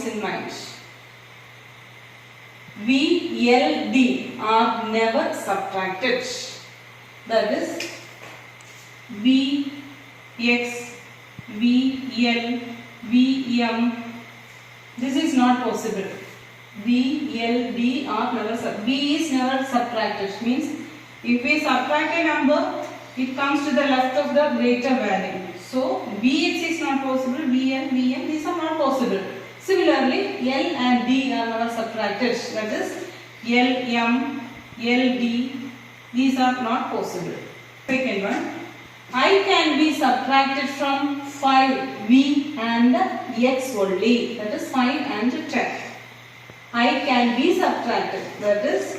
points in mind. V, L, D are never subtracted. That is V, X, V, L, V, M. This is not possible. V, L, D are never V is never subtracted. Means if we subtract a number, it comes to the left of the greater value. So Vx is not possible. Vn, Vm, these are not possible. Similarly, L and D are never subtracted. That is L, M, L, D. These are not possible. Second one. I can be subtracted from 5, V and X only. That is 5 and 10. I can be subtracted. That is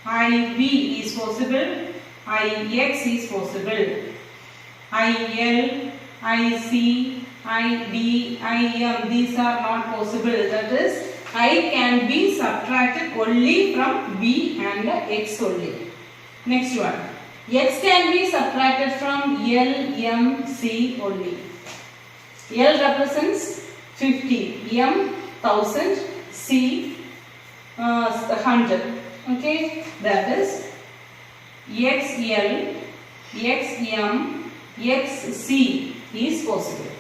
IV is possible. IX is possible. IL, IC, ID, IM, these are not possible. That is, I can be subtracted only from B and X only. Next one. X can be subtracted from L, M, C only. L represents 50, M 1000, C 100. Okay, that is XL, XM, XC is possible.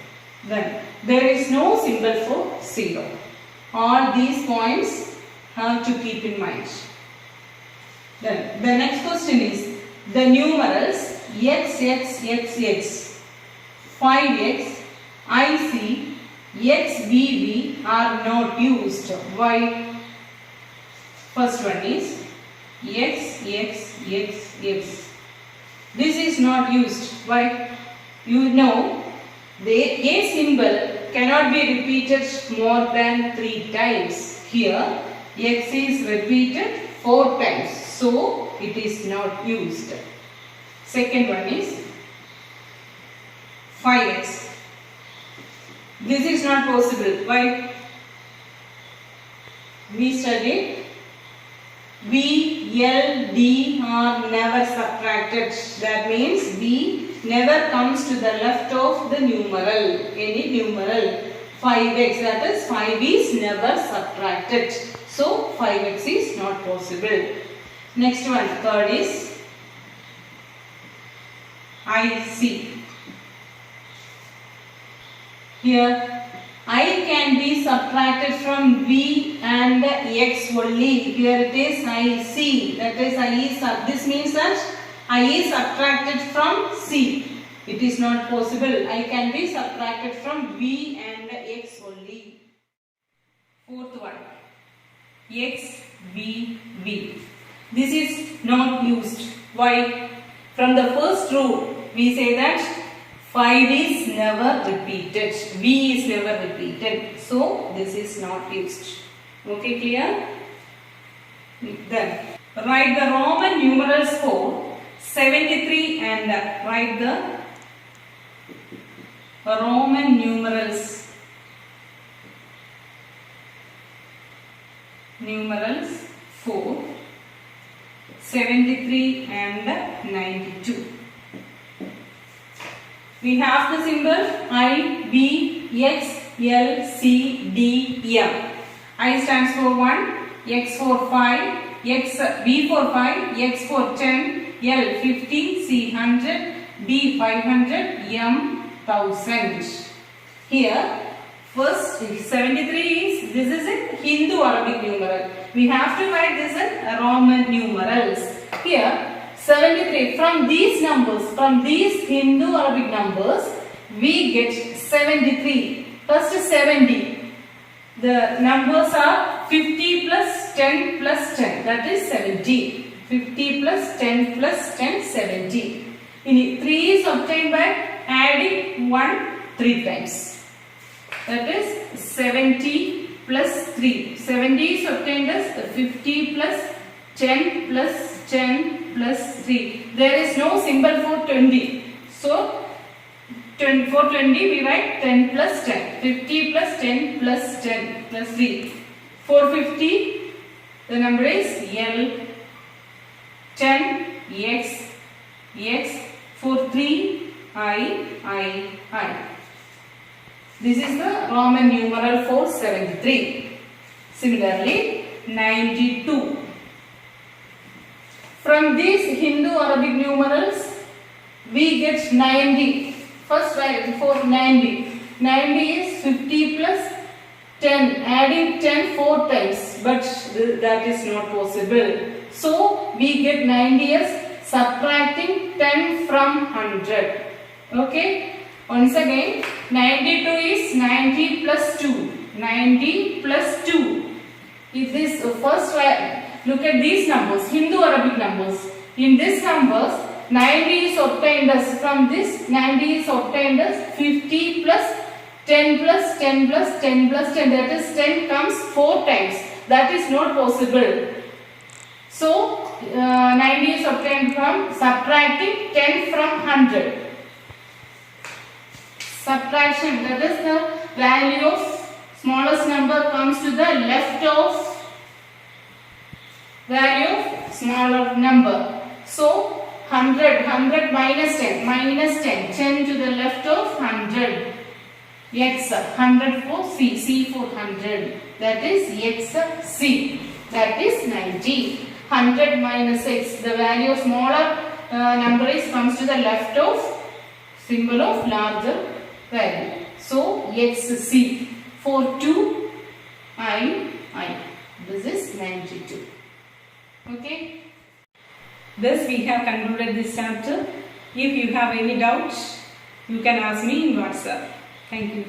Then there is no symbol for 0. All these points have to keep in mind. Then the next question is the numerals X, X, X, X, 5X, IC, XBB are not used. Why? First one is X, X, X, X. This is not used. Why? You know, the A symbol cannot be repeated more than 3 times. Here, X is repeated 4 times. So, it is not used. Second one is 5X. This is not possible. Why? We studied V, L, D are never subtracted. That means V never comes to the left of the numeral, any numeral. 5x, that is 5 is never subtracted. So 5x is not possible. Next one, third is IC. Here I can be subtracted from V and X only. Here it is IC. That is I is this means that I is subtracted from C. It is not possible. I can be subtracted from V and X only. Fourth one. X, V, V. This is not used. Why? From the first rule, we say that 5 is never repeated. V is never repeated. So, this is not used. Okay, clear? Then, write the Roman numerals for 73 and write the Roman numerals. Numerals for 73 and 92. We have the symbol I, B, X, L, C, D, M. I stands for 1, X for 5, B for 5, X for 10, L 50, C 100, D 500, M 1000. Here, first 73 is, this is a Hindu Arabic numeral. We have to write this in Roman numerals. Here, 73. From these numbers, from these Hindu Arabic numbers, we get 73. First 70. The numbers are 50 plus 10 plus 10. That is 70. 50 plus 10 plus 10, 70. 3 is obtained by adding 1 3 times. That is 70 plus 3. 70 is obtained as 50 plus 10 plus 10 plus 3. There is no symbol for 20. So, for 20 we write 10 plus 10. 50 plus 10 plus 10 plus 3. For 50, the number is L. 10, X, X. For 3, I. This is the Roman numeral for 73. Similarly, 92. From these Hindu-Arabic numerals, we get 90. First write for 90. 90 is 50 plus 10. Adding 10 4 times, but that is not possible. So, we get 90 as subtracting 10 from 100. Okay. Once again, 92 is 90 plus 2. 90 plus 2. If this first look at these numbers, Hindu-Arabic numbers. In these numbers, 90 is obtained as from this 90 is obtained as 50 plus 10 plus 10 plus 10 plus 10. That is 10 comes 4 times. That is not possible. So 90 is obtained from subtracting 10 from 100. Subtraction, that is the value of smallest number comes to the left of value of smaller number. So 100 minus 10, 10 to the left of 100. X 100 for C, C for 100. That is X C. That is 90. 100 minus X, the value of smaller number is comes to the left of symbol of larger value. So X C for 2 I. This is 92. Okay. Thus we have concluded this chapter. If you have any doubts, you can ask me in WhatsApp. Thank you.